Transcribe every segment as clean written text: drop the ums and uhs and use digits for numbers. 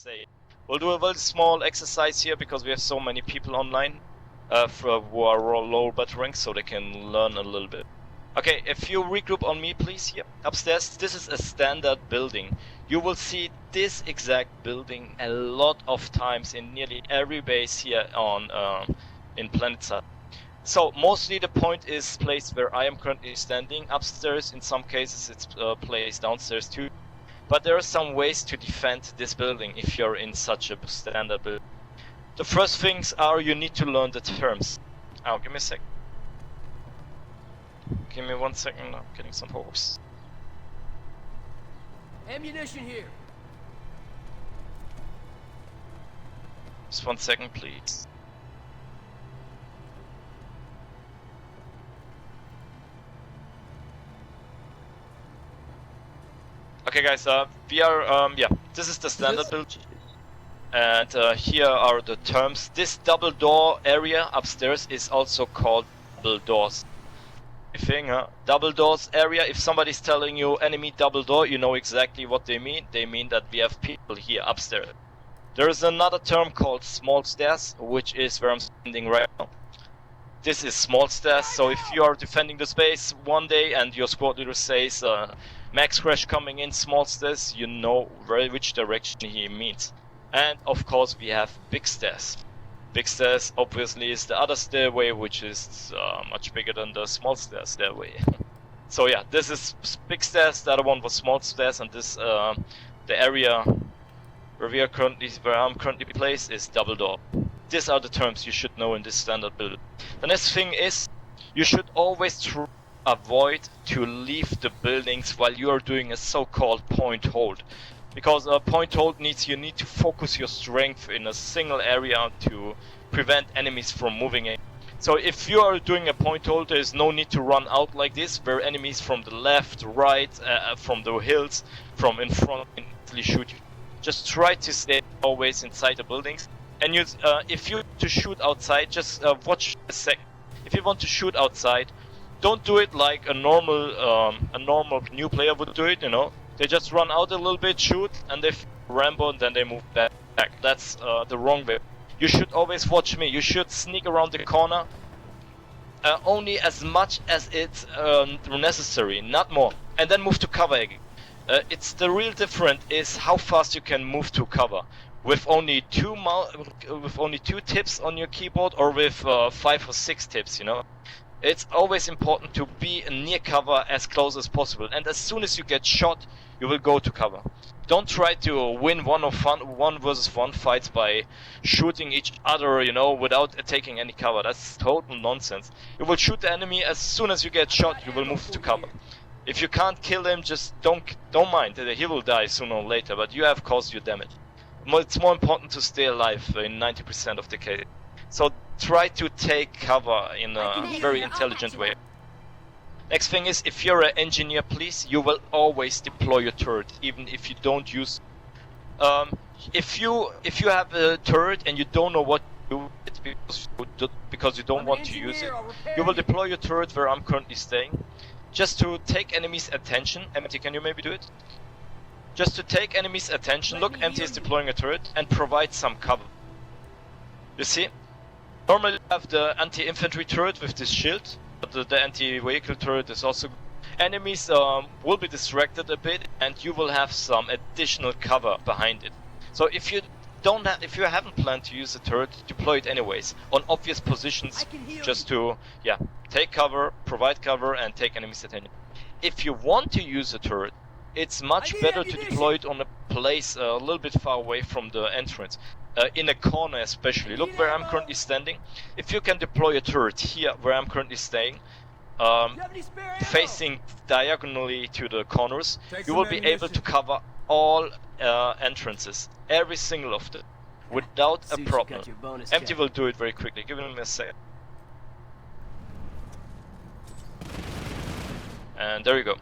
say. We'll do a very small exercise here because we have so many people online who are low battle ranks, so they can learn a little bit. Okay, if you regroup on me, please, here. Upstairs, this is a standard building. You will see this exact building a lot of times in nearly every base here on in PlanetSide. So, mostly the point is placed where I am currently standing. Upstairs, in some cases, it's placed downstairs too. But there are some ways to defend this building if you're in such a standard building. The first things are you need to learn the terms. Oh, give me a sec. Give me 1 second, I'm getting some hopes. Ammunition here. Just 1 second, please. Okay guys, we are, this is the standard build. And here are the terms. This double door area upstairs is also called double doors. Double doors area, if somebody's telling you enemy double door, you know exactly what they mean. They mean that we have people here upstairs. There is another term called small stairs, which is where I'm standing right now. This is small stairs, so if you are defending the space one day and your squad leader says max crash coming in small stairs, you know which direction he means. And of course we have big stairs. Big stairs obviously is the other stairway, which is much bigger than the small stairs stairway. So yeah, this is big stairs, the other one was small stairs, and this the area where I'm currently placed is double door. These are the terms you should know in this standard build. The next thing is you should always avoid to leave the buildings while you are doing a so-called point hold. Because a point hold you need to focus your strength in a single area to prevent enemies from moving in. So if you are doing a point hold, there is no need to run out like this, where enemies from the left, right, from the hills, from in front can easily shoot you. Just try to stay always inside the buildings. And you, if you want to shoot outside, just watch a second. If you want to shoot outside, don't do it like a normal new player would do it, you know. They just run out a little bit, shoot, and they Rambo, and then they move back. That's the wrong way. You should always watch me. You should sneak around the corner only as much as it's necessary, not more. And then move to cover again. It's the real difference is how fast you can move to cover. With only two tips on your keyboard, or with 5 or 6 tips, you know. It's always important to be near cover as close as possible, and as soon as you get shot, you will go to cover. Don't try to win one versus one fights by shooting each other, you know, without taking any cover. That's total nonsense. You will shoot the enemy as soon as you get shot. You will move to cover. If you can't kill him, just don't mind. He will die sooner or later, but you have caused your damage. It's more important to stay alive in 90% of the case. So try to take cover in a very intelligent way. Next thing is, if you're an engineer, please, you will always deploy your turret, even if you don't use. If you have a turret and you don't know what to do because you don't want to use it, you will deploy your turret where I'm currently staying, just to take enemies' attention. Empty, can you maybe do it? Just to take enemies' attention. Look, Empty is deploying a turret and provide some cover. You see? Normally you have the anti-infantry turret with this shield, but the anti-vehicle turret is also good. Enemies will be distracted a bit, and you will have some additional cover behind it. So if you haven't planned to use the turret, deploy it anyways on obvious positions, just to take cover, provide cover, and take enemies' attention. If you want to use a turret, it's much better to deploy it on a place a little bit far away from the entrance. In a corner especially. Look where I'm currently standing. If you can deploy a turret here where I'm currently staying, facing diagonally to the corners, you will be able to cover all entrances, every single of them, without a problem. Empty will do it very quickly. Give him a second. And there you go.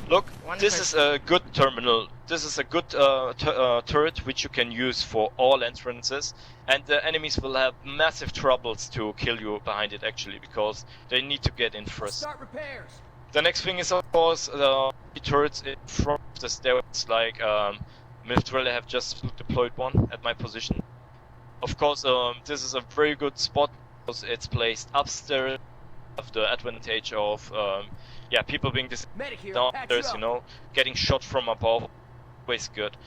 Look, this is a good terminal. This is a good turret which you can use for all entrances, and the enemies will have massive troubles to kill you behind it actually, because they need to get in first. Start repairs. The next thing is of course the turrets in front of the stairs, like Military have just deployed one at my position. Of course, this is a very good spot because it's placed upstairs. Of the advantage of yeah, people being downstairs, you know, getting shot from above, always good.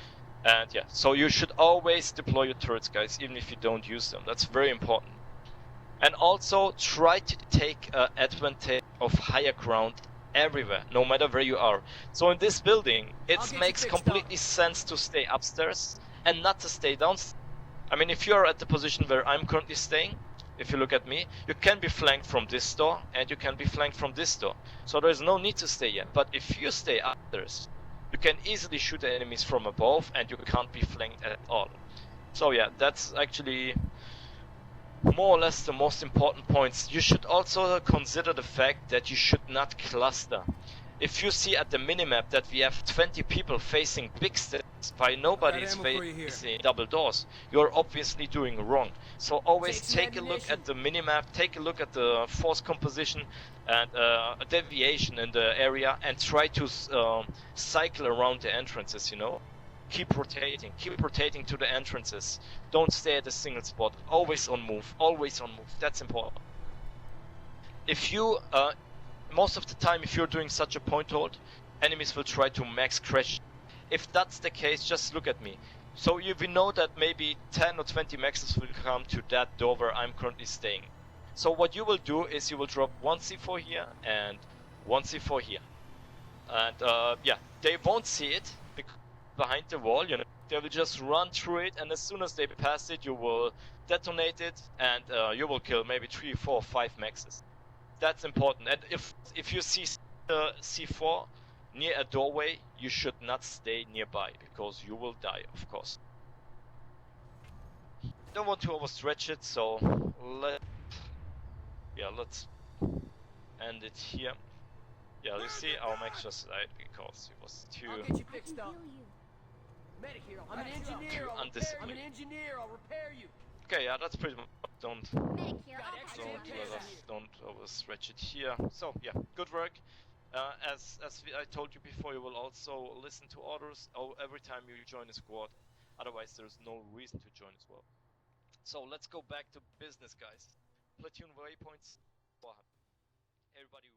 And yeah, so you should always deploy your turrets, guys, even if you don't use them. That's very important. And also try to take advantage of higher ground everywhere, no matter where you are. So in this building, it makes completely sense to stay upstairs and not to stay downstairs. I mean, if you're at the position where I'm currently staying, if you look at me, you can be flanked from this door and you can be flanked from this door. So there's no need to stay here. But if you stay upstairs, you can easily shoot the enemies from above and you can't be flanked at all. So yeah, that's actually more or less the most important points. You should also consider the fact that you should not cluster. If you see at the minimap that we have 20 people facing big stairs while nobody is facing double doors, you're obviously doing wrong. So always take a look at the minimap, take a look at the force composition and a deviation in the area, and try to cycle around the entrances, you know. Keep rotating to the entrances. Don't stay at a single spot. Always on move, always on move. That's important. If you most of the time, if you're doing such a point hold, enemies will try to max crash. If that's the case, just look at me. So we know that maybe 10 or 20 maxes will come to that door where I'm currently staying. So what you will do is you will drop one C4 here and one C4 here. And yeah, they won't see it because behind the wall, you know. They will just run through it, and as soon as they pass it, you will detonate it, and you will kill maybe 3, 4, 5 maxes. That's important. And if you see C4 near a doorway, you should not stay nearby because you will die, of course. Don't want to overstretch it, so let's end it here. Yeah, you see, our max just died because he was too undisciplined. Okay, yeah, that's pretty much. Don't overstretch it here. So yeah, good work. As I told you before, you will also listen to orders every time you join a squad. Otherwise, there's no reason to join as well. So let's go back to business, guys. Platoon waypoints. Everybody.